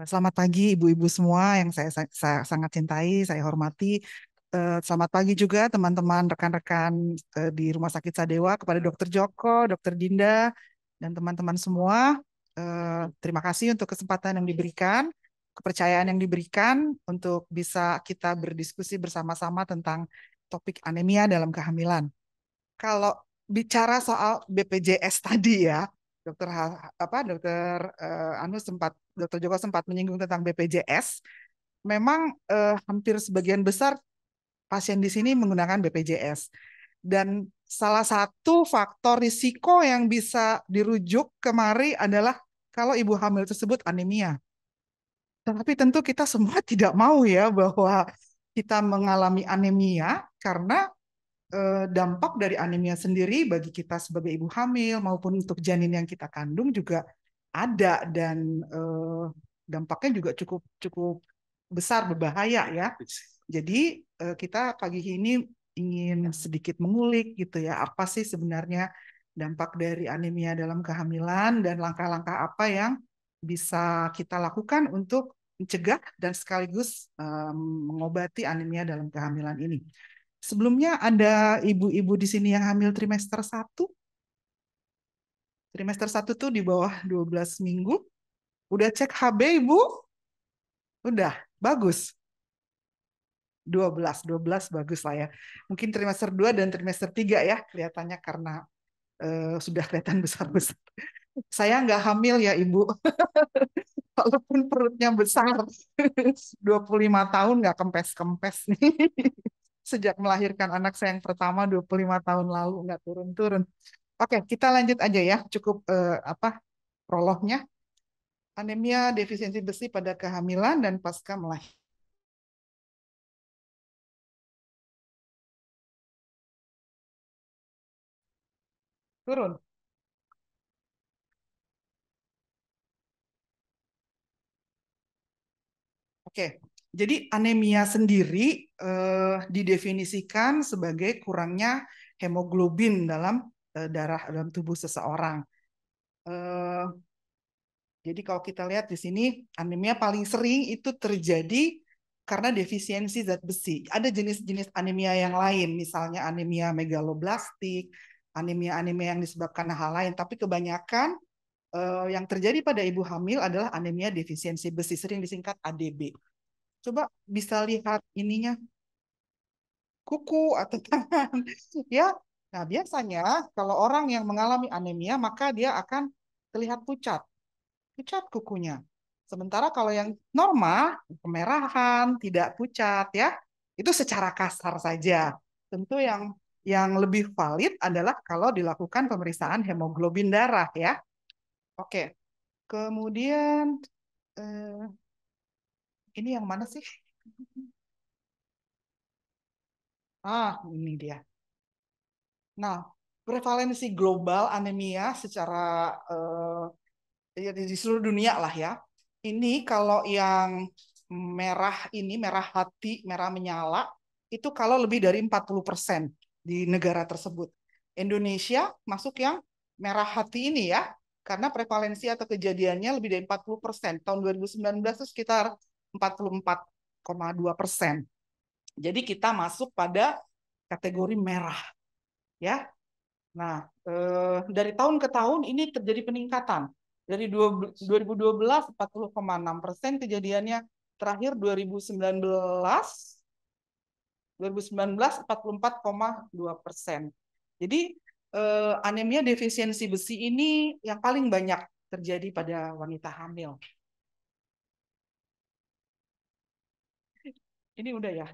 Selamat pagi ibu-ibu semua yang saya sangat cintai, saya hormati. Selamat pagi juga teman-teman, rekan-rekan di Rumah Sakit Sadewa, kepada Dokter Joko, Dokter Dinda, dan teman-teman semua. Terima kasih untuk kesempatan yang diberikan, kepercayaan yang diberikan untuk bisa kita berdiskusi bersama-sama tentang topik anemia dalam kehamilan. Kalau bicara soal BPJS tadi ya, Dokter Joko sempat menyinggung tentang BPJS. Memang hampir sebagian besar pasien di sini menggunakan BPJS. Dan salah satu faktor risiko yang bisa dirujuk kemari adalah kalau ibu hamil tersebut anemia. Tetapi tentu kita semua tidak mau ya bahwa kita mengalami anemia karena dampak dari anemia sendiri bagi kita sebagai ibu hamil maupun untuk janin yang kita kandung juga ada, dan dampaknya juga cukup cukup besar, berbahaya ya. Jadi kita pagi ini ingin sedikit mengulik gitu ya, apa sih sebenarnya dampak dari anemia dalam kehamilan dan langkah-langkah apa yang bisa kita lakukan untuk mencegah dan sekaligus mengobati anemia dalam kehamilan ini. Sebelumnya ada ibu-ibu di sini yang hamil trimester satu. Trimester satu tuh di bawah 12 minggu. Udah cek HB, Ibu? Udah, bagus. 12 bagus lah ya. Mungkin trimester 2 dan trimester 3 ya, kelihatannya karena sudah kelihatan besar-besar. Saya nggak hamil ya, Ibu. Walaupun perutnya besar. 25 tahun nggak kempes-kempes nih. Sejak melahirkan anak saya yang pertama 25 tahun lalu, nggak turun-turun. Oke, kita lanjut aja ya. Cukup prolognya. Anemia defisiensi besi pada kehamilan dan pasca melahirkan. Turun. Oke. Jadi anemia sendiri didefinisikan sebagai kurangnya hemoglobin dalam darah dalam tubuh seseorang. Eh, jadi kalau kita lihat di sini, anemia paling sering itu terjadi karena defisiensi zat besi. Ada jenis-jenis anemia yang lain, misalnya anemia megaloblastik, anemia-anemia yang disebabkan hal lain. Tapi kebanyakan yang terjadi pada ibu hamil adalah anemia defisiensi besi, sering disingkat ADB. Coba bisa lihat ininya, kuku atau tangan, ya. Nah, biasanya kalau orang yang mengalami anemia, maka dia akan terlihat pucat, pucat kukunya. Sementara kalau yang normal, kemerahan, tidak pucat ya, itu secara kasar saja. Tentu yang lebih valid adalah kalau dilakukan pemeriksaan hemoglobin darah ya. Oke, kemudian eh, ini yang mana sih? Ah, ini dia. Nah, prevalensi global anemia secara di seluruh dunia lah ya. Ini kalau yang merah ini, merah hati, merah menyala, itu kalau lebih dari 40% di negara tersebut. Indonesia masuk yang merah hati ini ya, karena prevalensi atau kejadiannya lebih dari 40%. Tahun 2019 itu sekitar 44,2%. Jadi kita masuk pada kategori merah ya. Nah, dari tahun ke tahun ini terjadi peningkatan. Dari 2012 40,6% kejadiannya, terakhir 2019 44,2%. Jadi anemia defisiensi besi ini yang paling banyak terjadi pada wanita hamil. Ini udah ya.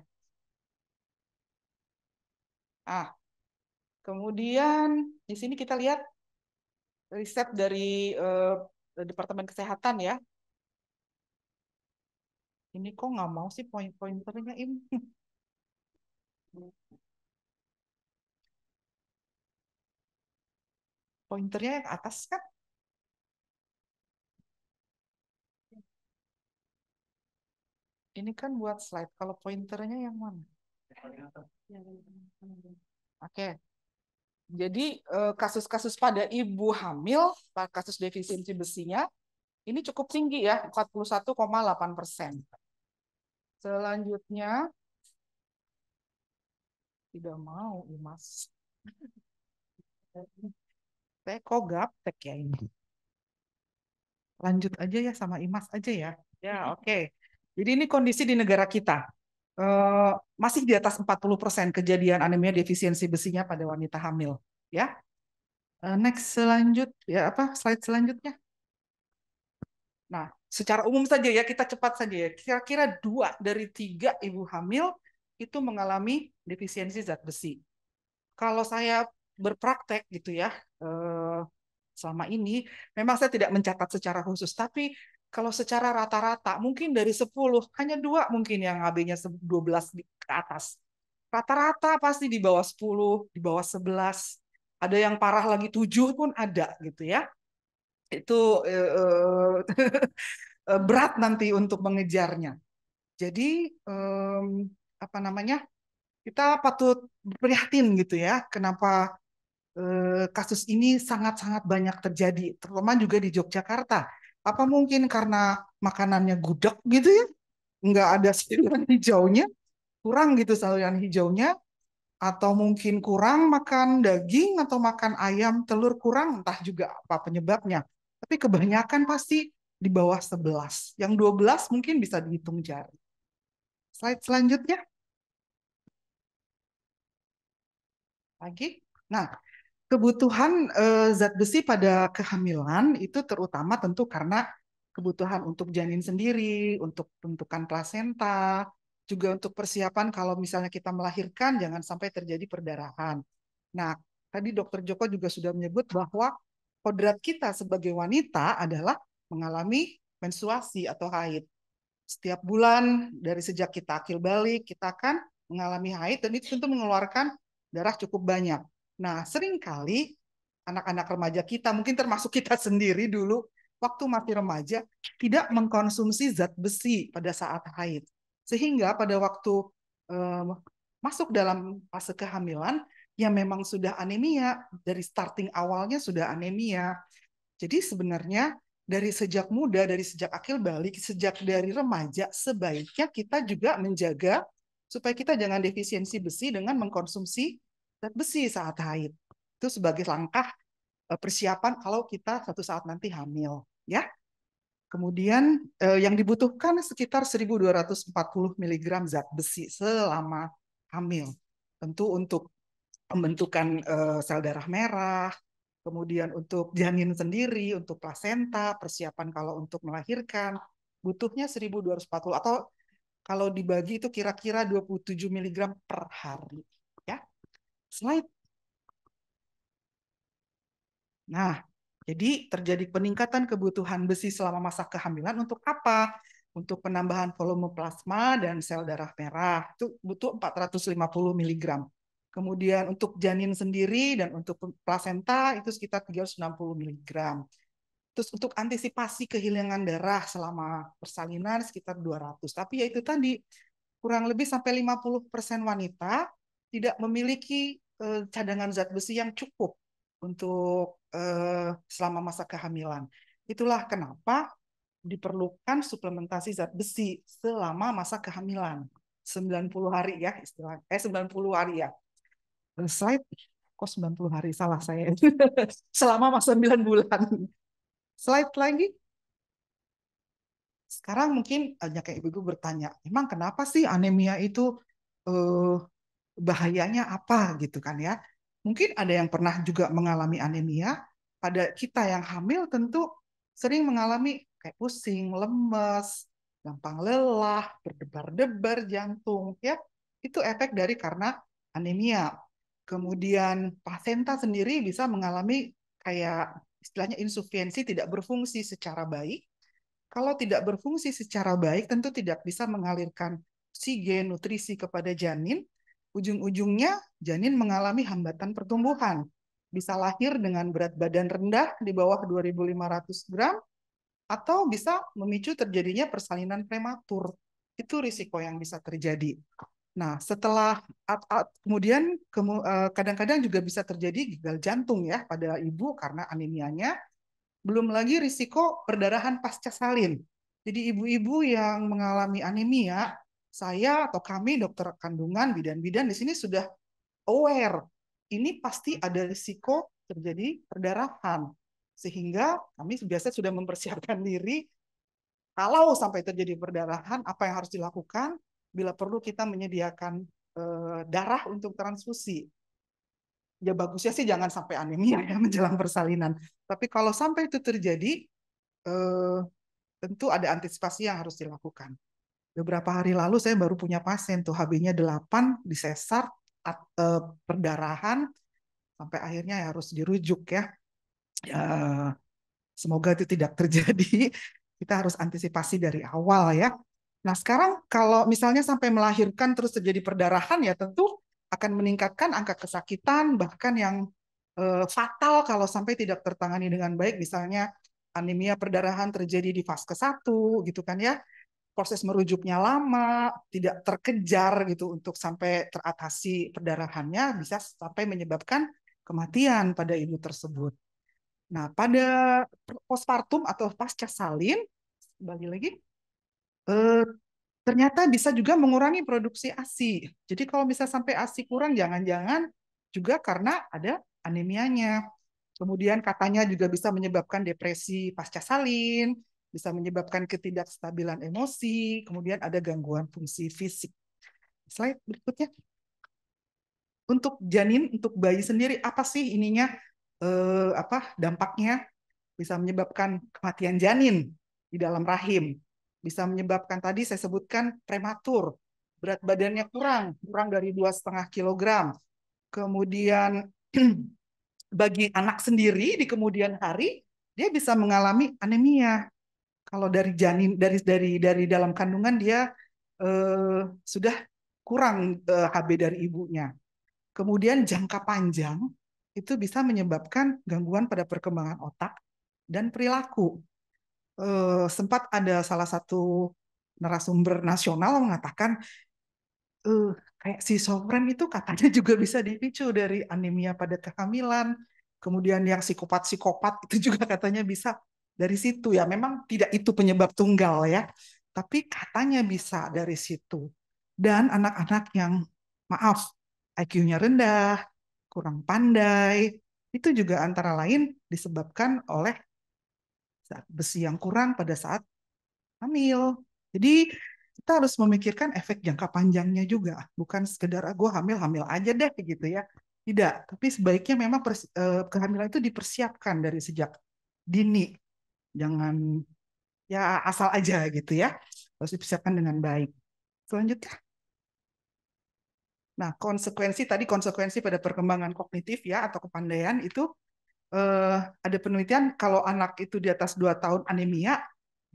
Ah, kemudian di sini kita lihat riset dari Departemen Kesehatan ya. Ini kok nggak mau sih poin-pointernya ini. Pointernya yang atas kan? Ini kan buat slide. Kalau pointernya yang mana? Oke. Jadi kasus-kasus pada ibu hamil, kasus defisiensi besinya Ini cukup tinggi ya, 41,8%. Selanjutnya, tidak mau, Mas. Saya kok gaptek ya ini. Lanjut aja ya sama Imas aja ya. Ya, oke. Jadi ini kondisi di negara kita. Eh, Masih di atas 40% kejadian anemia defisiensi besinya pada wanita hamil. Ya, next ya apa slide selanjutnya. Nah, secara umum saja ya kita cepat saja ya. Kira-kira 2 dari 3 ibu hamil itu mengalami defisiensi zat besi. Kalau saya berpraktek gitu ya, eh, selama ini memang saya tidak mencatat secara khusus, tapi kalau secara rata-rata mungkin dari 10 hanya 2 mungkin yang HB-nya 12 ke atas. Rata-rata pasti di bawah 10, di bawah 11. Ada yang parah lagi 7 pun ada gitu ya. Itu berat nanti untuk mengejarnya. Jadi apa namanya? Kita patut prihatin gitu ya. Kenapa kasus ini sangat-sangat banyak terjadi, terutama juga di Yogyakarta. Apa mungkin karena makanannya gudeg gitu ya, nggak ada sayuran hijaunya, kurang gitu sayuran hijaunya, atau mungkin kurang makan daging atau makan ayam, telur kurang, entah juga apa penyebabnya. Tapi kebanyakan pasti di bawah 11. Yang 12 mungkin bisa dihitung jari. Slide selanjutnya lagi. Nah, kebutuhan zat besi pada kehamilan itu terutama tentu karena kebutuhan untuk janin sendiri, untuk pembentukan plasenta, juga untuk persiapan kalau misalnya kita melahirkan jangan sampai terjadi perdarahan. Nah, tadi Dokter Joko juga sudah menyebut bahwa kodrat kita sebagai wanita adalah mengalami menstruasi atau haid. Setiap bulan dari sejak kita akil balik, kita akan mengalami haid dan itu tentu mengeluarkan darah cukup banyak. Nah, seringkali anak-anak remaja kita, mungkin termasuk kita sendiri dulu, waktu masih remaja, tidak mengkonsumsi zat besi pada saat haid. Sehingga pada waktu eh, masuk dalam fase kehamilan, ya memang sudah anemia, dari starting awalnya sudah anemia. Jadi sebenarnya dari sejak muda, dari sejak akil balik, sejak dari remaja, sebaiknya kita juga menjaga supaya kita jangan defisiensi besi dengan mengkonsumsi zat besi saat haid. Itu sebagai langkah persiapan kalau kita satu saat nanti hamil, ya. Kemudian yang dibutuhkan sekitar 1.240 mg zat besi selama hamil. Tentu untuk pembentukan sel darah merah, kemudian untuk janin sendiri, untuk plasenta, persiapan kalau untuk melahirkan, butuhnya 1.240 atau kalau dibagi itu kira-kira 27 mg per hari. Ya, slide. Nah, jadi terjadi peningkatan kebutuhan besi selama masa kehamilan untuk apa? Untuk penambahan volume plasma dan sel darah merah. Itu butuh 450 mg. Kemudian untuk janin sendiri dan untuk plasenta itu sekitar 360 mg. Terus untuk antisipasi kehilangan darah selama persalinan sekitar 200. Tapi ya itu tadi, kurang lebih sampai 50% wanita tidak memiliki cadangan zat besi yang cukup untuk selama masa kehamilan. Itulah kenapa diperlukan suplementasi zat besi selama masa kehamilan. 90 hari ya istilah 90 hari ya. Slide kok 90 hari salah saya. Selama masa 9 bulan. Slide lagi. Sekarang mungkin banyak kayak ibu-ibu bertanya, emang kenapa sih anemia itu eh, bahayanya apa gitu kan ya? Mungkin ada yang pernah juga mengalami anemia. Pada kita yang hamil tentu sering mengalami kayak pusing, lemes, gampang lelah, berdebar-debar jantung, ya. Itu efek dari karena anemia. Kemudian plasenta sendiri bisa mengalami kayak istilahnya insufiensi, tidak berfungsi secara baik. Kalau tidak berfungsi secara baik, tentu tidak bisa mengalirkan oksigen, nutrisi kepada janin. Ujung-ujungnya janin mengalami hambatan pertumbuhan. Bisa lahir dengan berat badan rendah di bawah 2.500 gram atau bisa memicu terjadinya persalinan prematur. Itu risiko yang bisa terjadi. Nah, setelah kemudian kadang-kadang juga bisa terjadi gagal jantung ya pada ibu karena anemianya. Belum lagi risiko perdarahan pasca salin. Jadi ibu-ibu yang mengalami anemia, saya atau kami dokter kandungan, bidan-bidan di sini sudah aware. Ini pasti ada risiko terjadi perdarahan. Sehingga kami biasa sudah mempersiapkan diri kalau sampai terjadi perdarahan, apa yang harus dilakukan? Bila perlu kita menyediakan darah untuk transfusi. Ya bagusnya sih jangan sampai anemia ya menjelang persalinan. Tapi kalau sampai itu terjadi, eh, tentu ada antisipasi yang harus dilakukan. Beberapa hari lalu saya baru punya pasien tuh HB-nya 8 disesar perdarahan sampai akhirnya ya harus dirujuk ya. Ya, semoga itu tidak terjadi. Kita harus antisipasi dari awal ya. Nah, sekarang kalau misalnya sampai melahirkan terus terjadi perdarahan ya tentu akan meningkatkan angka kesakitan bahkan yang fatal kalau sampai tidak tertangani dengan baik. Misalnya anemia perdarahan terjadi di fase ke-1 gitu kan ya. Proses merujuknya lama, tidak terkejar gitu untuk sampai teratasi perdarahannya bisa sampai menyebabkan kematian pada ibu tersebut. Nah, pada postpartum atau pasca salin, kembali lagi, eh, ternyata bisa juga mengurangi produksi ASI. Jadi kalau bisa sampai ASI kurang, jangan-jangan juga karena ada anemianya. Kemudian katanya juga bisa menyebabkan depresi pasca salin, bisa menyebabkan ketidakstabilan emosi, kemudian ada gangguan fungsi fisik. Slide berikutnya. Untuk janin, untuk bayi sendiri, apa sih ininya? Apa dampaknya? Bisa menyebabkan kematian janin di dalam rahim, bisa menyebabkan tadi saya sebutkan prematur, berat badannya kurang dari 2,5 kilogram. Kemudian bagi anak sendiri di kemudian hari dia bisa mengalami anemia. Kalau dari janin dari dalam kandungan dia sudah kurang HB dari ibunya. Kemudian jangka panjang itu bisa menyebabkan gangguan pada perkembangan otak dan perilaku. Sempat ada salah satu narasumber nasional mengatakan eh, kayak si Sofren itu katanya juga bisa dipicu dari anemia pada kehamilan. Kemudian yang psikopat-psikopat itu juga katanya bisa dari situ ya. Memang tidak itu penyebab tunggal ya, tapi katanya bisa dari situ. Dan anak-anak yang maaf IQ-nya rendah, kurang pandai, itu juga antara lain disebabkan oleh besi yang kurang pada saat hamil. Jadi kita harus memikirkan efek jangka panjangnya juga, bukan sekedar gue hamil-hamil aja deh gitu ya. Tidak, tapi sebaiknya memang kehamilan itu dipersiapkan dari sejak dini. Jangan ya asal aja gitu ya. Harus dipersiapkan dengan baik. Selanjutnya. Nah, konsekuensi pada perkembangan kognitif ya atau kepandaian itu ada penelitian kalau anak itu di atas 2 tahun anemia,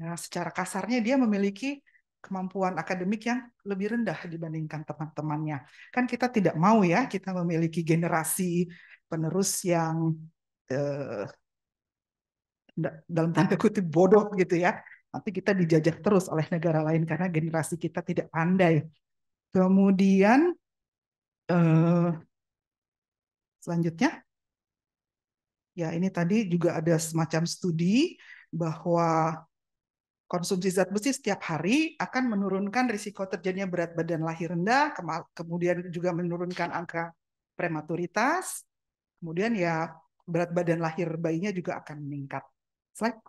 ya secara kasarnya dia memiliki kemampuan akademik yang lebih rendah dibandingkan teman-temannya. Kan kita tidak mau ya kita memiliki generasi penerus yang eh, dalam tanda kutip bodoh gitu ya. Nanti kita dijajah terus oleh negara lain karena generasi kita tidak pandai. Kemudian eh, selanjutnya ya ini tadi juga ada semacam studi bahwa konsumsi zat besi setiap hari akan menurunkan risiko terjadinya berat badan lahir rendah, kemudian juga menurunkan angka prematuritas, kemudian ya berat badan lahir bayinya juga akan meningkat. Slide.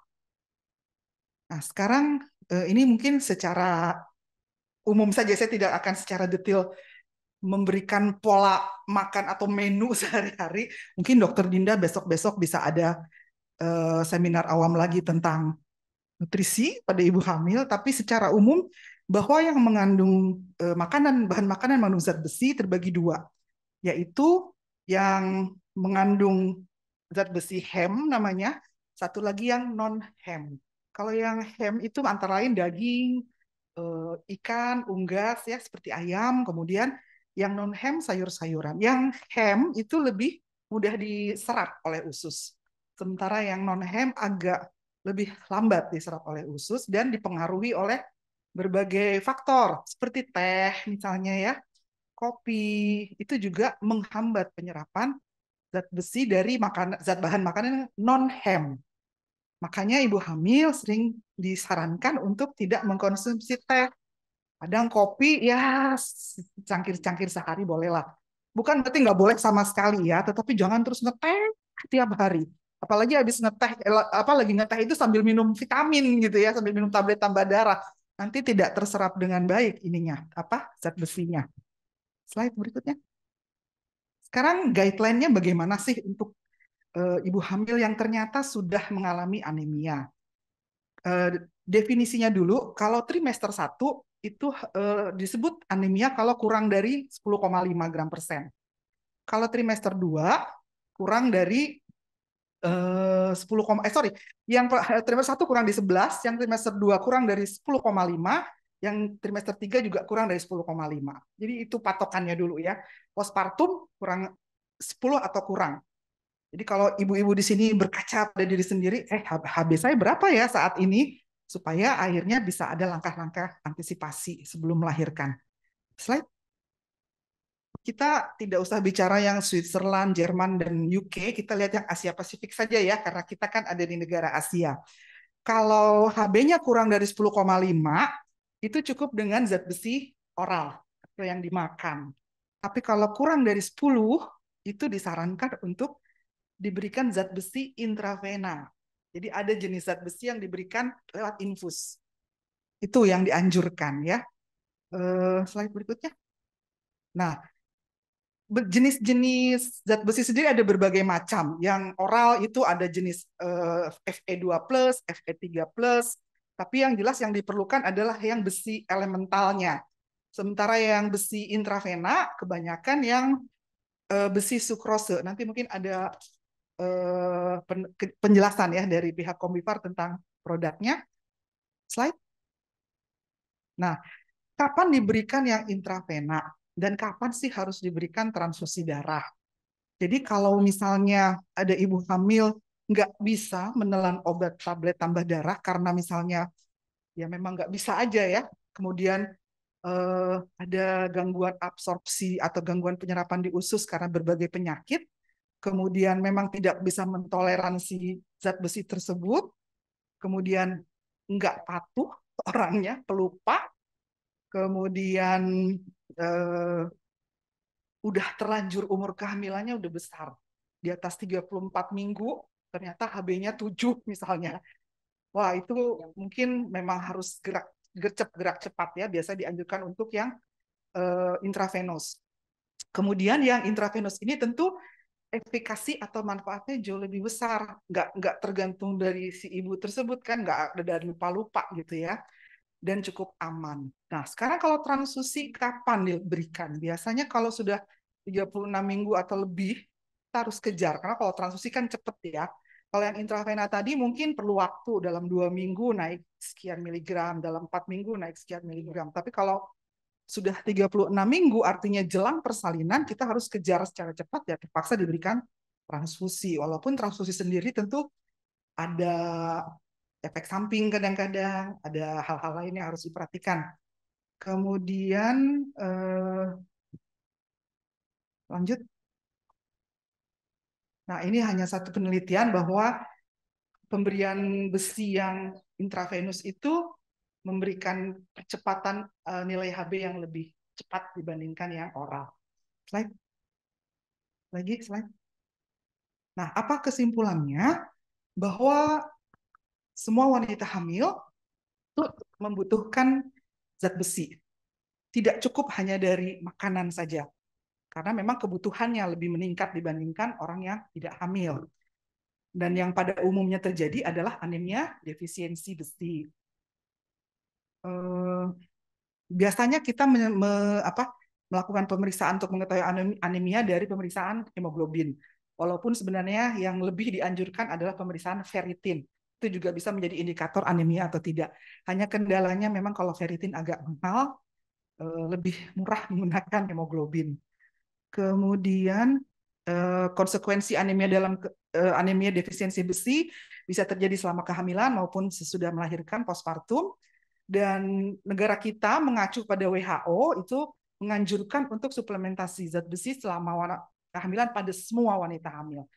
Nah, sekarang ini mungkin secara umum saja, saya tidak akan secara detail memberikan pola makan atau menu sehari-hari. Mungkin Dokter Dinda besok-besok bisa ada seminar awam lagi tentang nutrisi pada ibu hamil, tapi secara umum bahwa yang mengandung bahan makanan mengandung zat besi terbagi dua, yaitu yang mengandung zat besi hem namanya, satu lagi yang non hem. Kalau yang hem itu antara lain daging, ikan, unggas ya seperti ayam, kemudian yang non hem sayur-sayuran. Yang hem itu lebih mudah diserap oleh usus. Sementara yang non hem agak lebih lambat diserap oleh usus dan dipengaruhi oleh berbagai faktor seperti teh misalnya ya, kopi itu juga menghambat penyerapan zat besi dari zat bahan makanan non hem. Makanya ibu hamil sering disarankan untuk tidak mengkonsumsi teh. Kadang kopi ya cangkir-cangkir sehari bolehlah. Bukan berarti nggak boleh sama sekali ya, tetapi jangan terus ngeteh tiap hari. Apalagi habis ngeteh, apalagi ngeteh itu sambil minum vitamin gitu ya, sambil minum tablet tambah darah. Nanti tidak terserap dengan baik ininya, apa zat besinya. Slide berikutnya. Sekarang guideline-nya bagaimana sih untuk ibu hamil yang ternyata sudah mengalami anemia? Definisinya dulu, kalau trimester 1 itu disebut anemia kalau kurang dari 10,5 gram per sen. Kalau trimester 2 kurang dari 10, sorry, yang trimester 1 kurang dari 11, yang trimester 2 kurang dari 10,5, yang trimester 3 juga kurang dari 10,5. Jadi itu patokannya dulu ya. Postpartum kurang 10 atau kurang. Jadi kalau ibu-ibu di sini berkaca pada diri sendiri, HB saya berapa ya saat ini? Supaya akhirnya bisa ada langkah-langkah antisipasi sebelum melahirkan. Slide. Kita tidak usah bicara yang Switzerland, Jerman, dan UK. Kita lihat yang Asia Pasifik saja ya, karena kita kan ada di negara Asia. Kalau HB-nya kurang dari 10,5, itu cukup dengan zat besi oral atau yang dimakan. Tapi kalau kurang dari 10, itu disarankan untuk diberikan zat besi intravena. Jadi ada jenis zat besi yang diberikan lewat infus. Itu yang dianjurkan ya. Slide berikutnya. Nah, jenis-jenis zat besi sendiri ada berbagai macam. Yang oral itu ada jenis Fe2+, Fe3+, tapi yang jelas yang diperlukan adalah yang besi elementalnya. Sementara yang besi intravena kebanyakan yang besi sukrose. Nanti mungkin ada penjelasan ya dari pihak Kombifar tentang produknya. Slide. Nah, kapan diberikan yang intravena dan kapan sih harus diberikan transfusi darah? Jadi kalau misalnya ada ibu hamil nggak bisa menelan obat tablet tambah darah karena misalnya ya memang nggak bisa aja ya, kemudian ada gangguan absorpsi atau gangguan penyerapan di usus karena berbagai penyakit, kemudian memang tidak bisa mentoleransi zat besi tersebut, kemudian nggak patuh orangnya, pelupa, kemudian eh, udah terlanjur umur kehamilannya udah besar, di atas 34 minggu, ternyata HB-nya 7 misalnya. Wah, itu mungkin memang harus gerak cepat ya, biasa dianjurkan untuk yang intravenous. Kemudian yang intravenous ini tentu efikasi atau manfaatnya jauh lebih besar, nggak tergantung dari si ibu tersebut kan, nggak ada dari lupa-lupa gitu ya, dan cukup aman. Nah, sekarang kalau transfusi kapan diberikan? Biasanya kalau sudah 36 minggu atau lebih, kita harus kejar. Karena kalau transfusi kan cepet ya. Kalau yang intravena tadi mungkin perlu waktu, dalam 2 minggu naik sekian miligram, dalam 4 minggu naik sekian miligram. Tapi kalau sudah 36 minggu, artinya jelang persalinan, kita harus kejar secara cepat ya, terpaksa diberikan transfusi. Walaupun transfusi sendiri tentu ada efek samping kadang-kadang, ada hal-hal lain yang harus diperhatikan. Kemudian lanjut. Nah, ini hanya satu penelitian bahwa pemberian besi yang intravenous itu memberikan percepatan nilai HB yang lebih cepat dibandingkan yang oral. Slide. Lagi slide. Nah, apa kesimpulannya? Bahwa semua wanita hamil itu membutuhkan zat besi. Tidak cukup hanya dari makanan saja. Karena memang kebutuhannya lebih meningkat dibandingkan orang yang tidak hamil. Dan yang pada umumnya terjadi adalah anemia defisiensi besi. Biasanya kita melakukan pemeriksaan untuk mengetahui anemia dari pemeriksaan hemoglobin. Walaupun sebenarnya yang lebih dianjurkan adalah pemeriksaan ferritin. Itu juga bisa menjadi indikator anemia atau tidak. Hanya kendalanya memang kalau ferritin agak mahal, lebih murah menggunakan hemoglobin. Kemudian konsekuensi anemia dalam anemia defisiensi besi bisa terjadi selama kehamilan maupun sesudah melahirkan postpartum. Dan negara kita mengacu pada WHO itu menganjurkan untuk suplementasi zat besi selama kehamilan pada semua wanita hamil.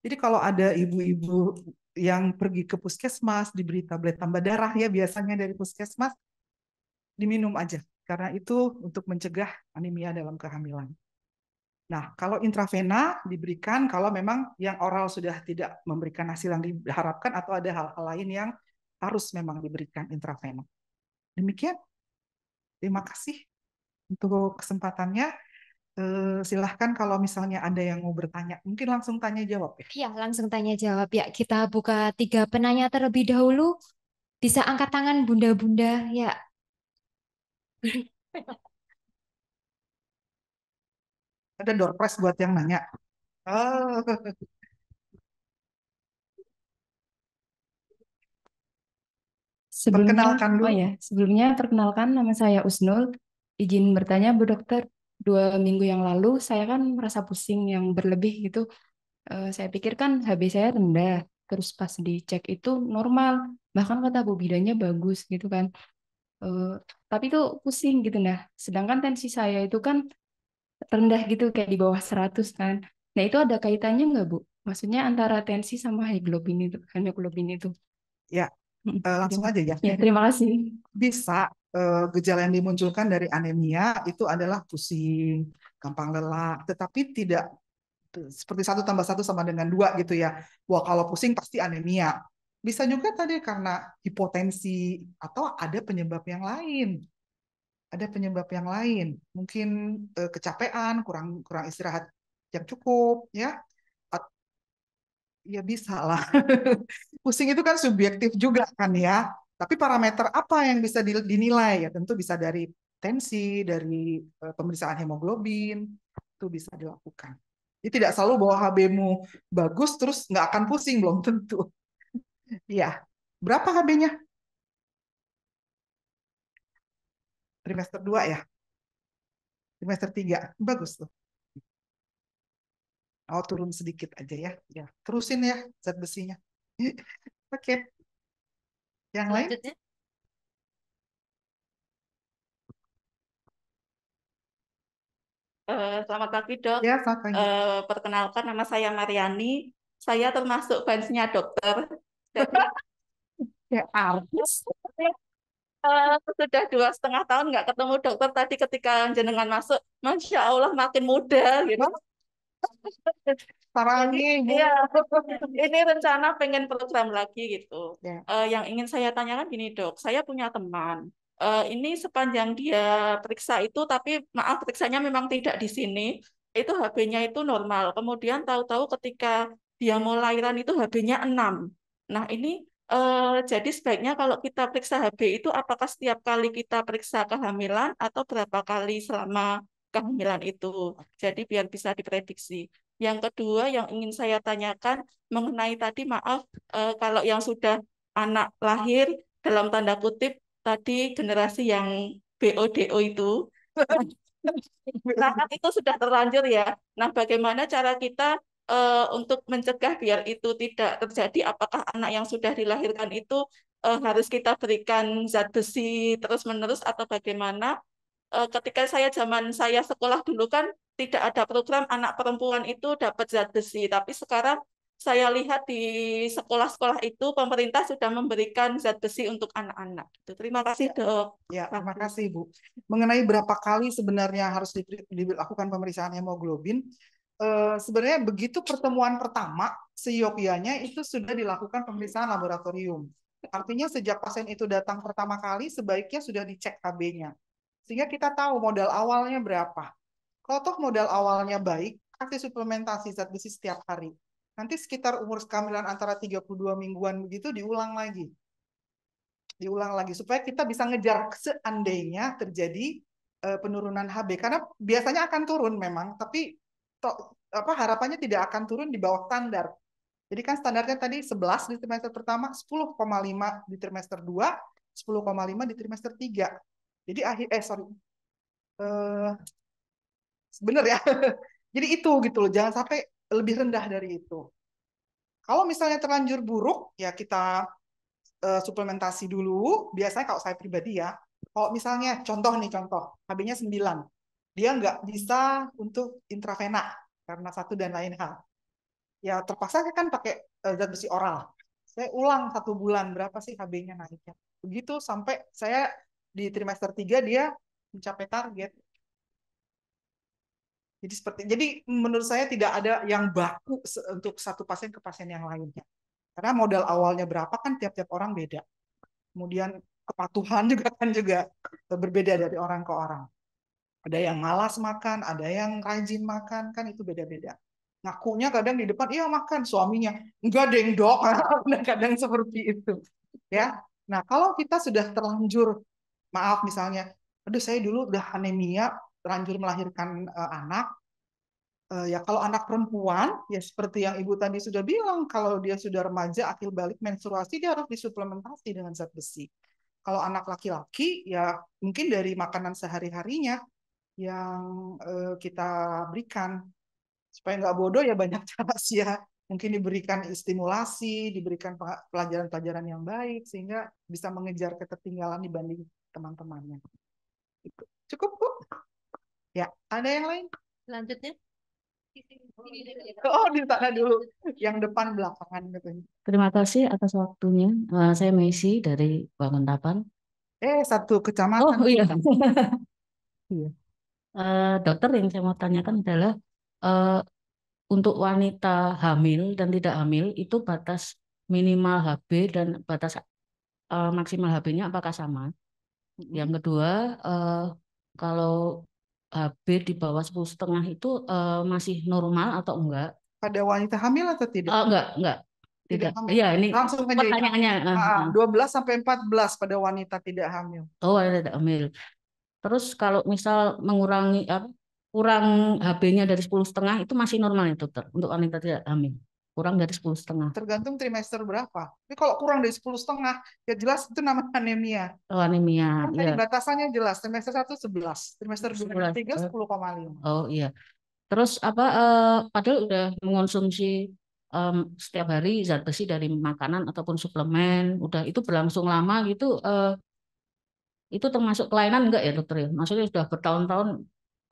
Jadi kalau ada ibu-ibu yang pergi ke puskesmas diberi tablet tambah darah ya biasanya dari puskesmas diminum aja karena itu untuk mencegah anemia dalam kehamilan. Nah, kalau intravena diberikan kalau memang yang oral sudah tidak memberikan hasil yang diharapkan atau ada hal-hal lain yang harus memang diberikan intravena. Demikian, terima kasih untuk kesempatannya. Silahkan kalau misalnya ada yang mau bertanya, mungkin langsung tanya jawab ya. Ya, langsung tanya jawab ya. Kita buka tiga penanya terlebih dahulu. Bisa angkat tangan bunda-bunda ya. Ada door prize buat yang nanya. Oh, Sebelumnya, perkenalkan oh dulu. ya, sebelumnya perkenalkan nama saya Usnul. Izin bertanya, Bu Dokter, 2 minggu yang lalu saya kan merasa pusing yang berlebih gitu. Saya pikir kan HB saya rendah, terus pas dicek itu normal, bahkan kata Bu Bidanya bagus gitu kan. Eh, tapi itu pusing gitu nah. Sedangkan tensi saya itu kan rendah gitu kayak di bawah 100 kan. Nah itu ada kaitannya nggak Bu? Maksudnya antara tensi sama hemoglobin itu. Ya, Mm, langsung terima, aja ya. ya, terima kasih. Bisa gejala yang dimunculkan dari anemia itu adalah pusing, gampang lelah, tetapi tidak seperti 1 tambah 1 sama dengan 2 gitu ya. Wah, kalau pusing pasti anemia. Bisa juga tadi karena hipotensi atau ada penyebab yang lain. Ada penyebab yang lain. Mungkin kecapean, kurang kurang istirahat yang cukup ya. Ya bisa lah. Pusing itu kan subjektif juga kan ya. Tapi parameter apa yang bisa dinilai ya tentu bisa dari tensi, dari pemeriksaan hemoglobin, itu bisa dilakukan. Jadi tidak selalu bahwa HB-mu bagus terus nggak akan pusing, belum tentu. Iya. Berapa HB-nya? Trimester 2 ya? Trimester 3. Bagus tuh. Oh, turun sedikit aja ya. Ya, terusin ya zat besinya. Oke, yang lain? Selanjutnya, selamat pagi dok. Ya, selamat pagi. Perkenalkan nama saya Mariani. Saya termasuk fansnya dokter. Jadi Ya, artis. sudah 2,5 tahun nggak ketemu dokter. Tadi ketika jenengan masuk, Masya Allah makin muda gitu. Jadi Sarangi, Bu. iya, ini rencana pengen program lagi gitu. Ya. Yang ingin saya tanyakan gini dok, saya punya teman. Ini sepanjang dia periksa itu, tapi maaf periksanya memang tidak di sini. Itu HB-nya itu normal. Kemudian tahu-tahu ketika dia mau lahiran itu HB-nya 6. Nah ini jadi sebaiknya kalau kita periksa HB itu apakah setiap kali kita periksa kehamilan atau berapa kali selama kehamilan itu. Jadi biar bisa diprediksi. Yang kedua yang ingin saya tanyakan mengenai tadi maaf kalau yang sudah anak lahir dalam tanda kutip tadi generasi yang BODO itu. Nah, kan itu sudah terlanjur ya. Nah, bagaimana cara kita untuk mencegah biar itu tidak terjadi? Apakah anak yang sudah dilahirkan itu harus kita berikan zat besi terus-menerus atau bagaimana? Ketika zaman saya sekolah dulu kan tidak ada program anak perempuan itu dapat zat besi, tapi sekarang saya lihat di sekolah-sekolah itu pemerintah sudah memberikan zat besi untuk anak-anak. Terima kasih, Dok. Ya, terima kasih, Bu. Mengenai berapa kali sebenarnya harus dilakukan pemeriksaan hemoglobin, sebenarnya begitu pertemuan pertama, seyogyanya itu sudah dilakukan pemeriksaan laboratorium. Artinya sejak pasien itu datang pertama kali, sebaiknya sudah dicek KB-nya. Sehingga kita tahu modal awalnya berapa. Kalau toh modal awalnya baik, kasih suplementasi zat besi setiap hari. Nanti sekitar umur kehamilan antara 32 mingguan begitu diulang lagi supaya kita bisa ngejar seandainya terjadi penurunan HB karena biasanya akan turun memang tapi harapannya tidak akan turun di bawah standar. Jadi kan standarnya tadi 11 di trimester pertama, 10,5 di trimester 2, 10,5 di trimester 3. Jadi eh bener ya. Jadi itu gitu loh, jangan sampai lebih rendah dari itu. Kalau misalnya terlanjur buruk, ya kita suplementasi dulu. Biasanya kalau saya pribadi ya, kalau misalnya contoh HB-nya 9, dia nggak bisa untuk intravena karena satu dan lain hal. ya terpaksa saya kan pakai zat besi oral. Saya ulang 1 bulan berapa sih HB-nya naiknya. Begitu sampai saya di trimester 3 dia mencapai target. Jadi menurut saya tidak ada yang baku untuk satu pasien ke pasien yang lainnya. Karena modal awalnya berapa kan tiap-tiap orang beda. Kemudian kepatuhan juga berbeda dari orang ke orang. Ada yang malas makan, ada yang rajin makan, kan itu beda-beda. Ngakunya kadang di depan, iya makan, suaminya. Enggak deng dok, kadang seperti itu. Ya. Nah kalau kita sudah terlanjur, maaf misalnya, aduh saya dulu udah anemia, terlanjur melahirkan anak, ya kalau anak perempuan, ya seperti yang Ibu tadi sudah bilang, kalau dia sudah remaja, akil balik menstruasi, dia harus disuplementasi dengan zat besi. Kalau anak laki-laki, ya mungkin dari makanan sehari-harinya yang kita berikan. Supaya nggak bodoh ya banyak cara sih ya. Mungkin diberikan stimulasi, diberikan pelajaran-pelajaran yang baik, sehingga bisa mengejar ketertinggalan dibanding teman-temannya. Cukup, Bu? Ya, ada yang lain? Selanjutnya. Oh, di sana dulu. Yang depan belakangan katanya. Terima kasih atas waktunya. Saya Messi dari Banguntapan. Satu Oh kecamatan. iya. Iya. Dokter, yang saya mau tanyakan adalah eh, untuk wanita hamil dan tidak hamil itu batas minimal HB dan batas maksimal HB-nya apakah sama? Yang kedua, kalau HB di bawah 10,5 itu masih normal atau enggak? Pada wanita hamil atau tidak? Enggak. Tidak Tidak. hamil. Iya, ini Langsung aja ya. pertanyaannya. 12 sampai 14 pada wanita tidak hamil. Oh, tidak hamil. Terus kalau misal mengurangi kurang HB-nya dari 10,5 itu masih normal ya dokter untuk wanita tidak hamil? Kurang dari 10,5. Tergantung trimester berapa. Tapi kalau kurang dari 10,5, ya jelas itu namanya anemia. Oh, anemia. Kan tadi Iya. batasannya jelas. Trimester 1 11, trimester 2 3 10,5. Oh iya. Terus padahal udah mengonsumsi setiap hari zat besi dari makanan ataupun suplemen, udah itu berlangsung lama gitu, itu termasuk kelainan enggak ya dokter ya? Maksudnya sudah bertahun-tahun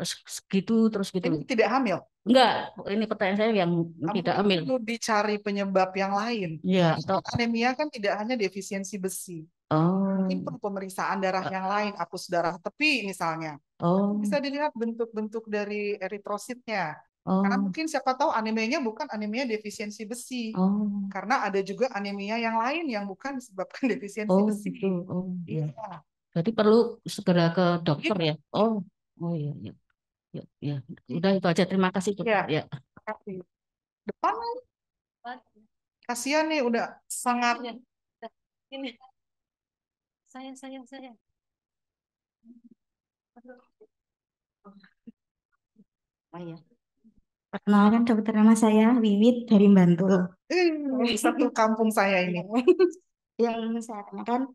segitu terus gitu. Ini tidak hamil. Enggak, ini pertanyaan saya yang tidak hamil. Perlu dicari penyebab yang lain. Iya, atau Anemia kan tidak hanya defisiensi besi. oh, Mungkin perlu pemeriksaan darah yang lain, apus darah tepi misalnya. oh, Bisa dilihat bentuk-bentuk dari eritrositnya. Karena oh, mungkin siapa tahu anemianya bukan anemia defisiensi besi. oh, Karena ada juga anemia yang lain yang bukan disebabkan defisiensi oh besi. gitu, oh iya. Iya. Jadi perlu segera ke dokter Iya. ya? Oh, oh iya, iya. Ya, ya. Udah itu aja. Terima kasih dokter. Iya. Ya. Terima kasih. Depan lagi. Kasihan nih udah sangat. Ini. Saya. Oh iya. Perkenalkan dokter, nama saya Wiwit dari Bantul. Satu kampung saya ini. Yang saya tanyakan,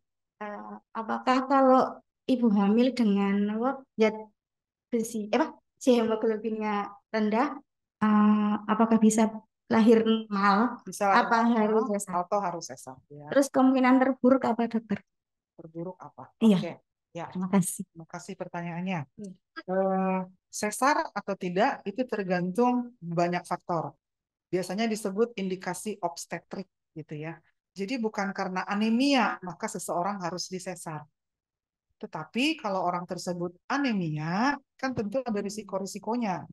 apakah kalau ibu hamil dengan zat besi, si hemoglobinnya rendah, apakah bisa lahir normal? Bisa Apa harus sesar? atau harus sesar? Ya. Terus kemungkinan terburuk apa dokter? Terburuk apa? Iya. Oke. Ya. Terima kasih. Terima kasih pertanyaannya. Sesar atau tidak itu tergantung banyak faktor. Biasanya disebut indikasi obstetrik gitu ya. Jadi bukan karena anemia maka seseorang harus disesar. Tetapi kalau orang tersebut anemia kan tentu ada risiko-risikonya.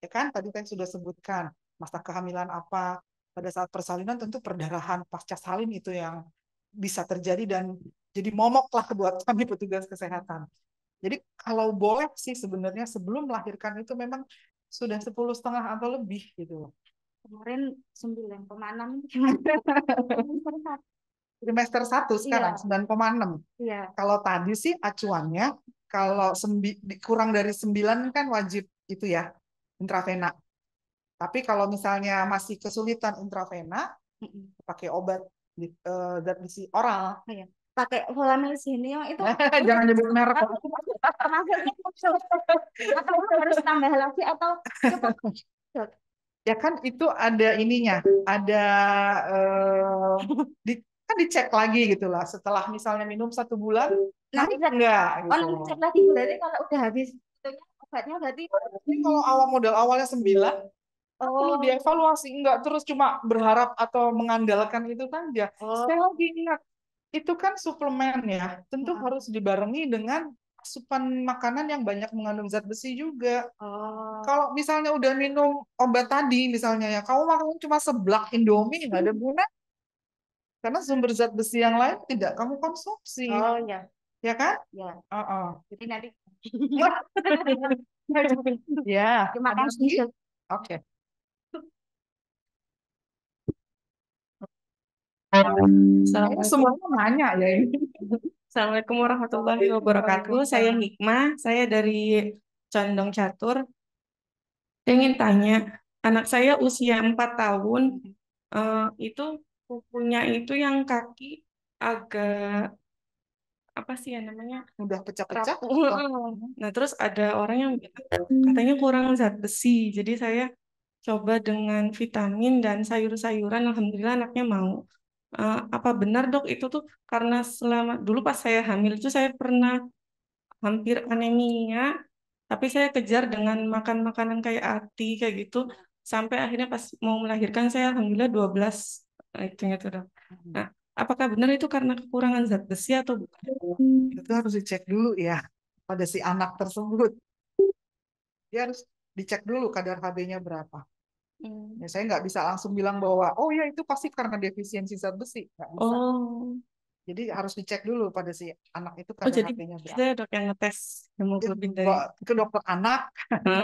Ya kan tadi saya sudah sebutkan masa kehamilan apa, pada saat persalinan tentu perdarahan pasca salin itu yang bisa terjadi dan jadi momok lah buat kami petugas kesehatan. Jadi kalau boleh sih sebenarnya sebelum melahirkan itu memang sudah 10,5 atau lebih gitu. Kemarin 9,6. Trimester 1 sekarang 9,6. Iya. Kalau tadi sih acuannya kalau kurang dari 9 kan wajib itu ya intravena. Tapi kalau misalnya masih kesulitan intravena, pakai obat zat besi oral. Iya. Pakai Volamil sini itu Jangan nyebut merek. atau harus tambah lagi atau cukup? Ya kan itu ada ininya, ada kan dicek lagi gitu lah. Setelah misalnya minum 1 bulan, Nah, enggak gitu. cek lagi berarti kalau udah habis obatnya berarti Ini kalau modal awalnya 9, Perlu dievaluasi, enggak terus cuma berharap atau mengandalkan itu saja. Sekali lagi ingat, itu kan suplemen ya, tentu harus dibarengi dengan asupan makanan yang banyak mengandung zat besi juga. Kalau misalnya udah minum obat tadi, misalnya ya, kamu makan cuma seblak Indomie, nggak ada guna, karena sumber zat besi yang lain tidak kamu konsumsi. Ya, Ya kan? ya. Jadi Nanti ya, terima ada kasih. lagi? Oke. Kayaknya semuanya nanya ya ini. Assalamualaikum warahmatullahi wabarakatuh. Saya Hikmah, saya dari Condong Catur. Saya ingin tanya, anak saya usia 4 tahun, itu kukunya itu yang kaki agak apa sih ya namanya? Udah pecah-pecah. Rapuh. Nah, terus ada orang yang bilang katanya kurang zat besi. Jadi saya coba dengan vitamin dan sayur-sayuran, alhamdulillah anaknya mau. Apa benar dok itu tuh karena selama dulu pas saya hamil itu saya pernah hampir anemia, tapi saya kejar dengan makan makanan kayak ati kayak gitu, sampai akhirnya pas mau melahirkan saya alhamdulillah 12 itunya tuh dok. Nah, apakah benar itu karena kekurangan zat besi atau bukan? Itu harus dicek dulu ya pada si anak tersebut. Dia harus dicek dulu kadar HB-nya berapa. Ya, saya nggak bisa langsung bilang bahwa oh ya itu pasti karena defisiensi zat besi. Nggak bisa. Oh, Jadi harus dicek dulu pada si anak itu oh kadar jadi HB-nya berapa. saya dok yang ngetes hemoglobin dari. Ke dokter anak,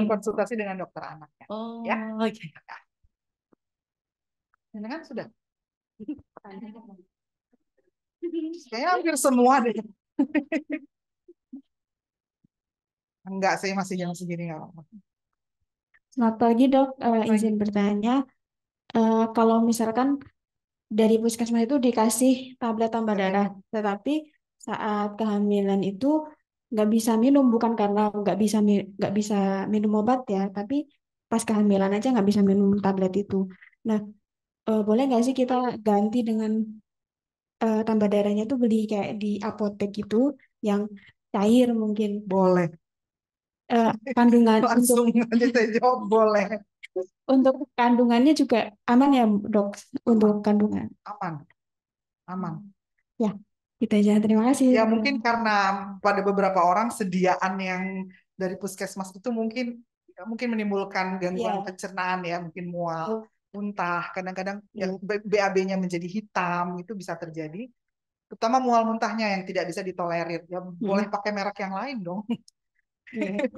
konsultasi dengan dokter anak. Oh, Ya. oke. Ini kan sudah. Kayaknya hampir semua deh. Enggak sih, masih jam segini nggak apa-apa. Selamat pagi dok, izin bertanya, kalau misalkan dari puskesmas itu dikasih tablet tambah darah, tetapi saat kehamilan itu nggak bisa minum, bukan karena nggak bisa minum obat ya, tapi pas kehamilan aja nggak bisa minum tablet itu. Nah, boleh nggak sih kita ganti dengan tambah darahnya tuh beli kayak di apotek gitu, yang cair mungkin. Boleh. Kandungan Langsung aja saya jawab boleh. untuk kandungannya juga aman ya dok, untuk kandungan. Aman. Aman. Ya, kita aja. Terima kasih. Ya mungkin karena pada beberapa orang sediaan yang dari puskesmas itu mungkin menimbulkan gangguan pencernaan ya, mungkin mual, muntah, kadang-kadang BAB-nya menjadi hitam, itu bisa terjadi. Terutama mual muntahnya yang tidak bisa ditolerir. Ya boleh pakai merek yang lain dong.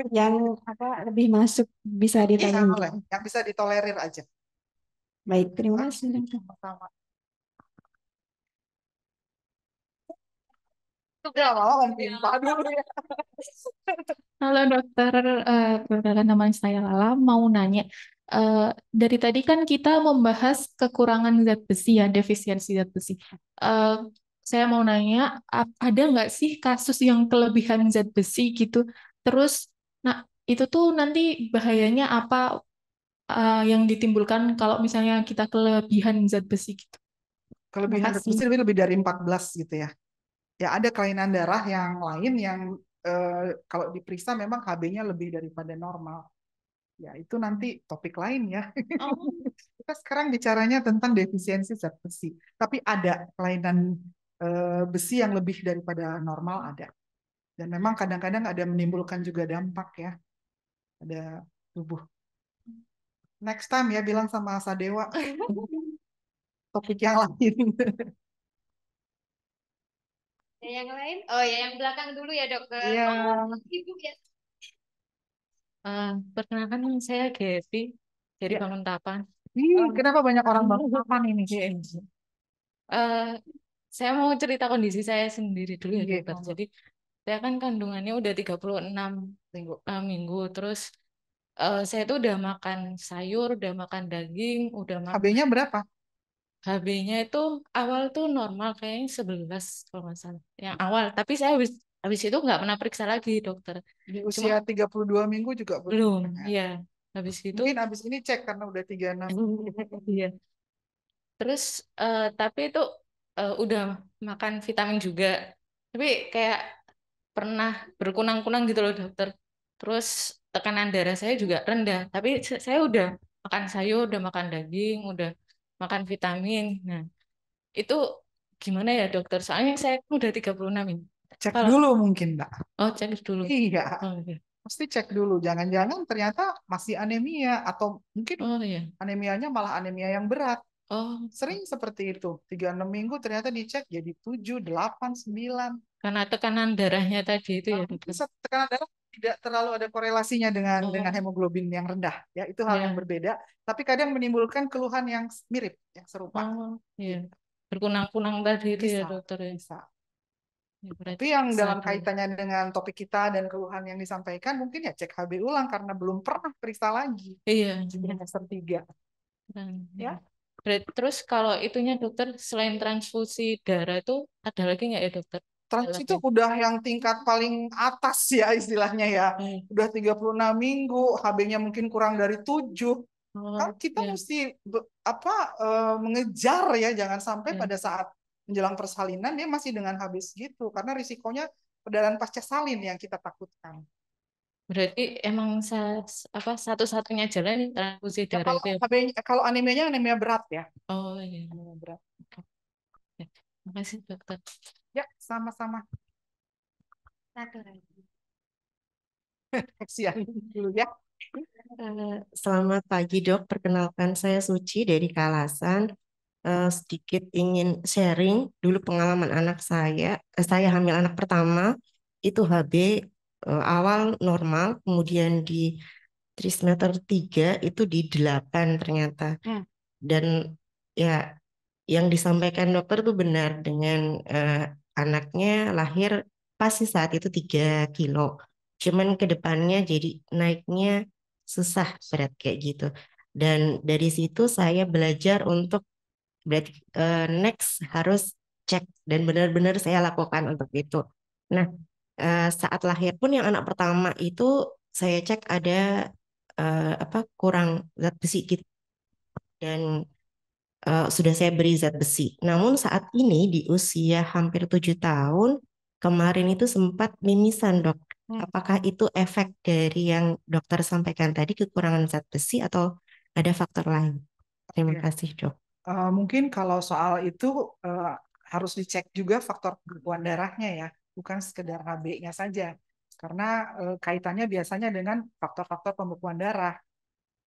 Yang apa lebih masuk bisa ditangani. Boleh, yang bisa ditolerir aja. Baik, terima kasih. Pertama. Udah lama Om dulu ya. Halo dokter, perkenalkan nama saya Lala. Mau nanya, dari tadi kan kita membahas kekurangan zat besi ya, defisiensi zat besi. Saya mau nanya, ada nggak sih kasus yang kelebihan zat besi gitu? Terus, nah itu tuh nanti bahayanya apa yang ditimbulkan kalau misalnya kita kelebihan zat besi gitu? Kelebihan zat besi lebih dari 14 gitu ya. Ya ada kelainan darah yang lain yang kalau diperiksa memang HB-nya lebih daripada normal. Ya itu nanti topik lain ya. Kita sekarang bicaranya tentang defisiensi zat besi. Tapi ada kelainan besi yang lebih daripada normal ada. Dan memang kadang-kadang ada menimbulkan juga dampak ya. Ada tubuh. Next time ya bilang sama Sadewa. Topik yang lain. Yang lain? Oh ya, yang belakang dulu ya dokter. Iya. Ibu ya. Perkenalkan saya Gaby dari Banguntapan. Kenapa banyak orang Banguntapan ini? Saya mau cerita kondisi saya sendiri dulu ya Iya, dokter. Jadi saya kan kandungannya udah 36 minggu. Terus saya tuh udah makan sayur, udah makan daging, udah makan. HB-nya berapa? HB-nya itu awal tuh normal kayaknya 11 kalau nggak salah. Yang awal, tapi saya habis itu nggak pernah periksa lagi dokter. Di usia 32 minggu juga belum. Iya. Habis itu mungkin habis ini cek karena udah 36. Iya. Terus tapi itu udah makan vitamin juga. Tapi kayak pernah berkunang-kunang gitu loh dokter. Terus tekanan darah saya juga rendah. Tapi saya udah makan sayur, udah makan daging, udah makan vitamin. Nah, itu gimana ya dokter? Soalnya saya udah 36 ini. Cek Kalau dulu mungkin, Mbak. cek dulu. Iya, Oh iya. mesti cek dulu. Jangan-jangan ternyata masih anemia atau mungkin Oh iya. anemianya malah anemia yang berat. Oh, Sering seperti itu. 3-6 minggu ternyata dicek jadi 7, 8, 9. karena tekanan darahnya tadi itu ya dokter. Bisa tekanan darah tidak terlalu ada korelasinya dengan Oh hemoglobin yang rendah. Ya, itu hal yang ya. berbeda. Tapi kadang menimbulkan keluhan yang mirip, yang serupa. Oh iya. Berkunang-kunang tadi itu ya Bisa, dokter ya. bisa. Ya, Tapi berarti yang dalam satu. kaitannya dengan topik kita dan keluhan yang disampaikan, mungkin ya cek HB ulang karena belum pernah periksa lagi Iya. di semester 3. Ya. Terus kalau itunya dokter, selain transfusi darah itu ada lagi nggak ya dokter? Trans itu udah yang tingkat paling atas ya istilahnya ya. Udah 36 minggu, HB-nya mungkin kurang dari 7. Kan kita mesti mengejar ya, jangan sampai pada saat menjelang persalinan dia masih dengan HB segitu karena risikonya perdarahan pasca salin yang kita takutkan. Berarti emang satu-satunya jalan transfusi Ya, darah itu ya? kalau anemianya anemia berat ya. Oh iya. Anemia berat. Ya, makasih dokter. Ya, sama-sama. Satu lagi. Kasihan dulu ya. Selamat pagi dok, perkenalkan saya Suci dari Kalasan. Sedikit ingin sharing dulu pengalaman anak saya. Saya hamil anak pertama, itu HB awal normal, kemudian di trimester 3 itu di 8 ternyata. Dan ya yang disampaikan dokter itu benar dengan anaknya lahir pasti saat itu 3 kilo. Cuman ke depannya jadi naiknya susah berat kayak gitu. Dan dari situ saya belajar untuk berarti next harus cek dan benar-benar saya lakukan untuk itu. Nah, saat lahir pun yang anak pertama itu saya cek ada kurang zat besi gitu dan sudah saya beri zat besi. Namun saat ini di usia hampir 7 tahun kemarin itu sempat mimisan dok. Apakah itu efek dari yang dokter sampaikan tadi kekurangan zat besi atau ada faktor lain? Terima kasih dok. Mungkin kalau soal itu harus dicek juga faktor pembekuan darahnya ya, bukan sekedar HB-nya saja, karena kaitannya biasanya dengan faktor-faktor pembekuan darah.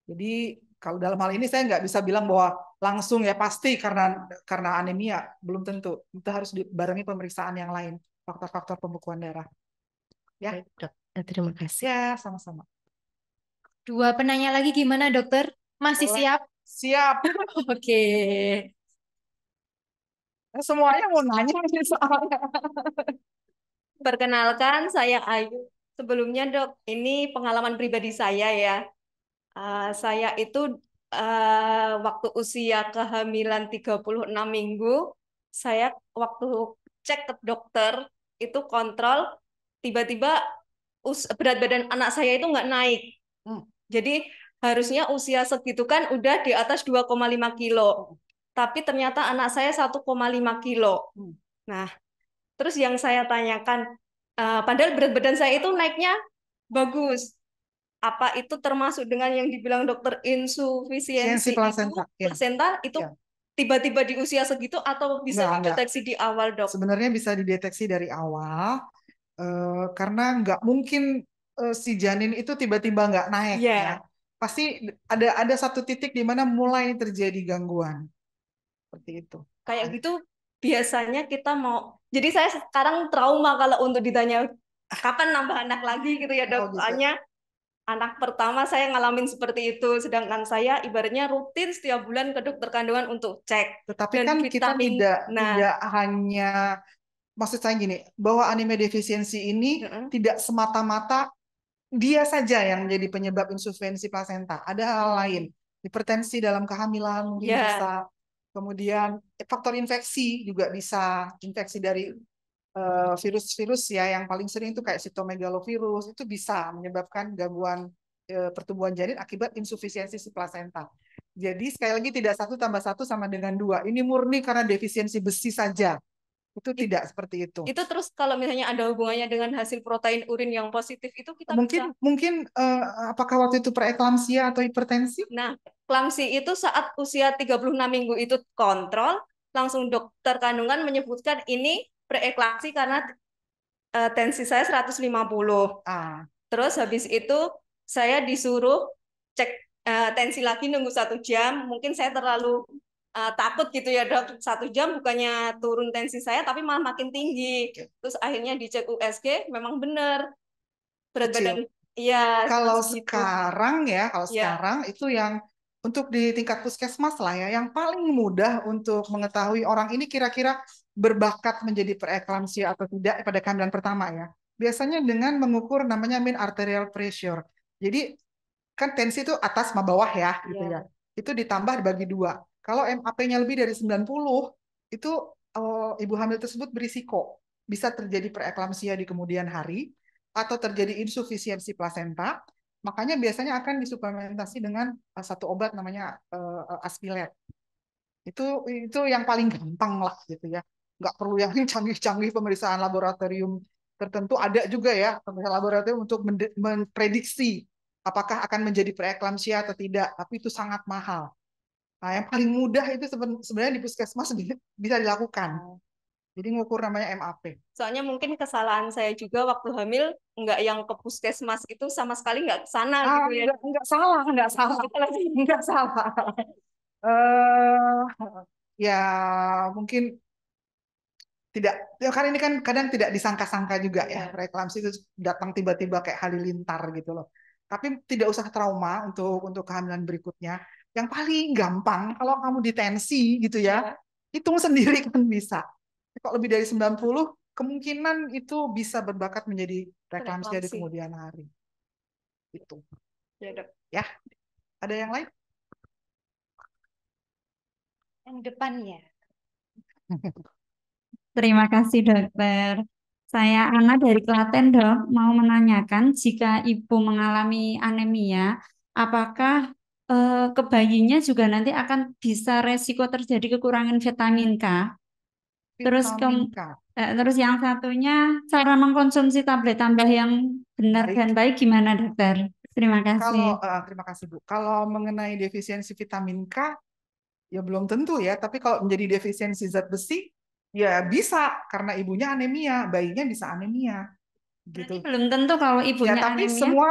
Jadi kalau dalam hal ini saya nggak bisa bilang bahwa langsung ya pasti karena anemia, belum tentu. Itu harus dibarengi pemeriksaan yang lain, faktor-faktor pembekuan darah. Ya, dok. Terima kasih. Ya, sama-sama. 2 penanya lagi gimana dokter? Masih Boleh. siap? Siap. Oke. Semuanya mau nanya nih soalnya. Perkenalkan, saya Ayu. Sebelumnya dok, ini pengalaman pribadi saya ya. Saya itu waktu usia kehamilan 36 minggu, saya waktu cek ke dokter, itu kontrol, tiba-tiba berat badan anak saya itu nggak naik. Jadi harusnya usia segitu kan udah di atas 2,5 kilo. Tapi ternyata anak saya 1,5 kilo. Nah, terus yang saya tanyakan, padahal berat badan saya itu naiknya bagus. Apa itu termasuk dengan yang dibilang dokter insufisiensi plasenta itu tiba-tiba di usia segitu atau bisa dideteksi di awal dok? Sebenarnya bisa dideteksi dari awal karena nggak mungkin si janin itu tiba-tiba nggak naik ya. Pasti ada satu titik di mana mulai terjadi gangguan seperti itu. Kayak gitu biasanya kita mau. Jadi saya sekarang trauma kalau untuk ditanya kapan nambah anak lagi gitu ya dok. Soalnya anak pertama saya ngalamin seperti itu, sedangkan saya ibaratnya rutin setiap bulan ke dokter kandungan untuk cek. Tetapi kan kita tidak hanya, maksud saya gini, bahwa anemia defisiensi ini tidak semata-mata dia saja yang menjadi penyebab insufisiensi plasenta. Ada hal lain, hipertensi dalam kehamilan mungkin bisa, kemudian faktor infeksi juga bisa, infeksi dari virus-virus ya yang paling sering itu kayak sitomegalovirus itu bisa menyebabkan gangguan pertumbuhan janin akibat insufisiensi si plasenta. Jadi sekali lagi tidak 1 tambah 1 sama dengan 2. Ini murni karena defisiensi besi saja. Itu tidak seperti itu. Itu terus kalau misalnya ada hubungannya dengan hasil protein urin yang positif itu kita mungkin apakah waktu itu preeklamsia atau hipertensi? Nah, Klamsi itu saat usia 36 minggu itu kontrol, langsung dokter kandungan menyebutkan ini preeklamsi karena tensi saya 150. Terus habis itu saya disuruh cek tensi lagi nunggu 1 jam. Mungkin saya terlalu takut gitu ya dok. 1 jam bukannya turun tensi saya tapi malah makin tinggi. Terus akhirnya dicek USG memang benar berat badan. Kecil. Iya. Kalau segitu. sekarang ya, kalau Ya. sekarang itu yang untuk di tingkat puskesmas lah ya, yang paling mudah untuk mengetahui orang ini kira-kira berbakat menjadi preeklamsia atau tidak pada kehamilan pertama ya. Biasanya dengan mengukur namanya mean arterial pressure. Jadi kan tensi itu atas sama bawah ya, gitu ya. Itu ditambah dibagi 2. Kalau MAP-nya lebih dari 90, itu ibu hamil tersebut berisiko bisa terjadi preeklamsia di kemudian hari atau terjadi insufisiensi plasenta. Makanya biasanya akan disuplementasi dengan satu obat namanya Aspilet. Itu yang paling gampang lah gitu ya. Nggak perlu yang canggih-canggih pemeriksaan laboratorium tertentu. Ada juga ya pemeriksaan laboratorium untuk memprediksi apakah akan menjadi preeklamsia atau tidak. Tapi itu sangat mahal. Nah, yang paling mudah itu sebenarnya di puskesmas bisa dilakukan. Jadi ngukur namanya MAP. Soalnya mungkin kesalahan saya juga waktu hamil nggak yang ke puskesmas itu sama sekali nggak ke sana gitu ya. Nggak salah, nggak salah, nggak salah. Ya mungkin tidak, ya karena ini kan kadang tidak disangka-sangka juga ya, preeklamsi itu datang tiba-tiba kayak halilintar gitu loh. Tapi tidak usah trauma untuk kehamilan berikutnya. Yang paling gampang kalau kamu ditensi gitu ya, hitung sendiri kan bisa. Kalau lebih dari 90, kemungkinan itu bisa berbakat menjadi preeklamsia di kemudian hari. Itu. Ya, ada yang lain? Yang depan ya. Terima kasih dokter. Saya Ana dari Klaten dok, mau menanyakan jika ibu mengalami anemia, apakah ke bayinya juga nanti akan bisa resiko terjadi kekurangan vitamin K? Terus yang satunya cara mengkonsumsi tablet tambah yang benar dan baik gimana dokter? Terima kasih. Terima kasih Bu. Kalau mengenai defisiensi vitamin K, ya belum tentu ya. Tapi kalau menjadi defisiensi zat besi, ya bisa karena ibunya anemia, bayinya bisa anemia. Gitu. Berarti belum tentu kalau ibunya ya, tapi anemia. semua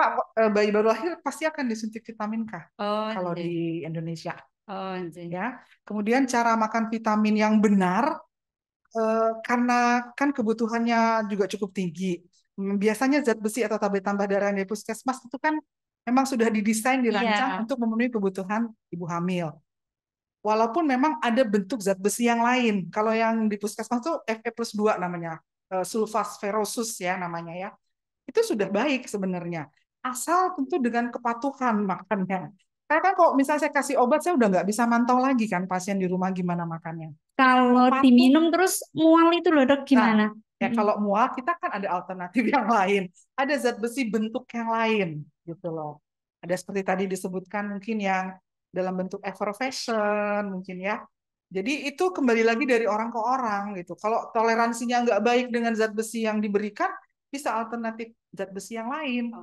bayi baru lahir pasti akan disuntik vitamin K. Kalau iya. di Indonesia. Iya. Ya. Kemudian cara makan vitamin yang benar, karena kan kebutuhannya juga cukup tinggi. Biasanya zat besi atau tablet tambah darah di puskesmas itu kan memang sudah didesain, dirancang untuk memenuhi kebutuhan ibu hamil. Walaupun memang ada bentuk zat besi yang lain. Kalau yang di puskesmas itu Fe+2 namanya, sulfasferosus ya namanya ya. Itu sudah baik sebenarnya. Asal tentu dengan kepatuhan makannya. Karena kan kalau misalnya saya kasih obat, saya udah nggak bisa mantau lagi kan pasien di rumah gimana makannya. Kalau diminum terus mual itu loh dok gimana? Ya kalau mual kita kan ada alternatif yang lain. Ada zat besi bentuk yang lain gitu loh. Ada seperti tadi disebutkan mungkin yang dalam bentuk effervescent mungkin ya. Jadi itu kembali lagi dari orang ke orang gitu. Kalau toleransinya nggak baik dengan zat besi yang diberikan, bisa alternatif zat besi yang lain.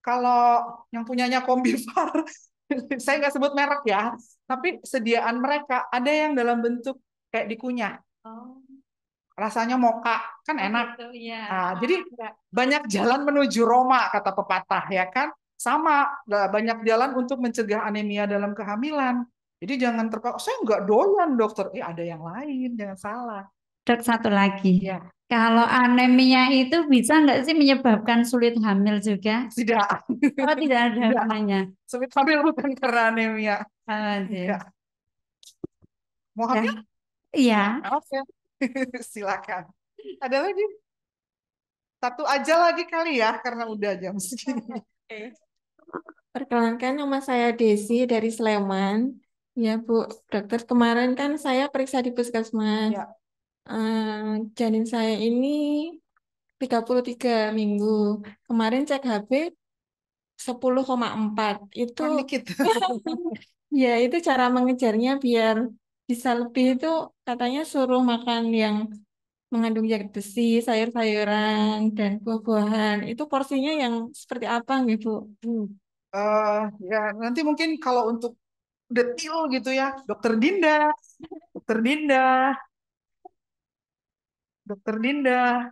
Kalau yang punyanya Kombifar, saya nggak sebut merek ya, tapi sediaan mereka ada yang dalam bentuk kayak dikunyah. Rasanya moka, kan enak. Gitu, ya. Nah, jadi banyak jalan menuju Roma, kata pepatah ya kan. Sama, banyak jalan untuk mencegah anemia dalam kehamilan. Jadi jangan terpaku, saya nggak doyan dokter. Ada yang lain, jangan salah. Dok, satu lagi. Ya. Kalau anemia itu bisa nggak sih menyebabkan sulit hamil juga? Tidak. Oh, tidak ada namanya. Sulit hamil bukan karena anemia. Ya. Mau hamil? Iya. Oke. Silakan. Ada lagi? Satu aja lagi kali ya, karena udah jam segini. Perkenalkan, nama saya Desi dari Sleman. Ya Bu, dokter kemarin kan saya periksa di puskesmas. Ya. Janin saya ini 33 minggu. Kemarin cek HB 10,4. Itu dikit. ya itu cara mengejarnya biar bisa lebih itu katanya suruh makan yang mengandung zat besi, sayur-sayuran, dan buah-buahan. Itu porsinya yang seperti apa gitu? Ya nanti mungkin kalau untuk detil gitu ya. Dokter Dinda, Dokter Dinda, Dokter Dinda.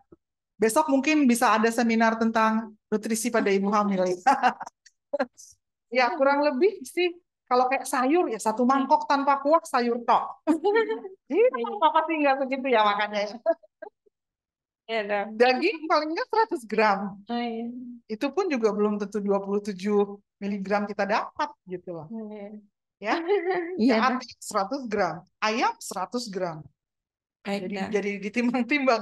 Besok mungkin bisa ada seminar tentang nutrisi pada ibu hamil. Ya kurang lebih sih kalau kayak sayur ya satu mangkok tanpa kuah sayur tok. Jadi apa sih nggak begitu ya makanya. Ya, Dok. Daging paling nggak 100 gram. Oh, iya. Itu pun juga belum tentu 27 miligram kita dapat gitu loh. Ya, Iya, ya Dok. ati 100 gram, ayam 100 gram. Baik, Jadi Dok. jadi ditimbang-timbang.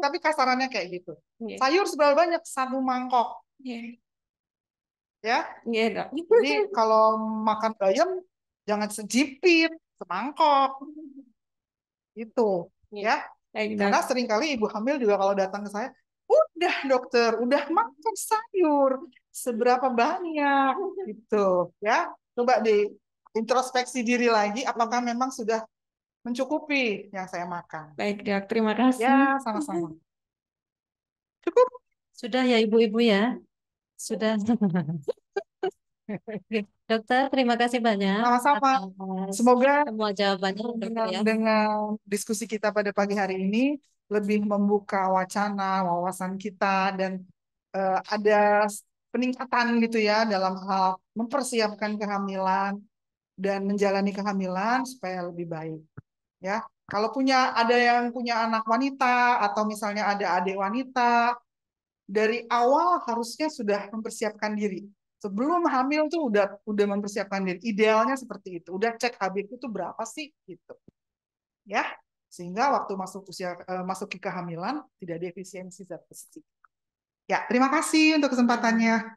Tapi kasarannya kayak gitu. Iya. Sayur seberapa banyak? Satu mangkok. Iya. Ya, Iya, Dok. jadi kalau makan bayam jangan sejipit, semangkok. Itu, Iya. ya. Baik, Dok. Karena seringkali ibu hamil juga kalau datang ke saya, udah dokter, udah makan sayur, seberapa banyak, gitu, ya. Coba di introspeksi diri lagi, apakah memang sudah mencukupi yang saya makan. Baik, Dok. Terima kasih. Ya, sama-sama. Cukup. Sudah ya ibu-ibu ya. Sudah. Dokter, terima kasih banyak Sama-sama. atas Semoga semua jawabannya, dokter ya. dengan diskusi kita pada pagi hari ini lebih membuka wacana, wawasan kita dan ada peningkatan gitu ya dalam hal mempersiapkan kehamilan dan menjalani kehamilan supaya lebih baik. Ya, kalau ada yang punya anak wanita atau misalnya ada adik wanita, dari awal harusnya sudah mempersiapkan diri. Sebelum hamil tuh udah mempersiapkan diri. Idealnya seperti itu. Udah cek HB itu berapa sih gitu. Ya, sehingga waktu masuk ke kehamilan tidak ada efisiensi zat besi. Ya, terima kasih untuk kesempatannya.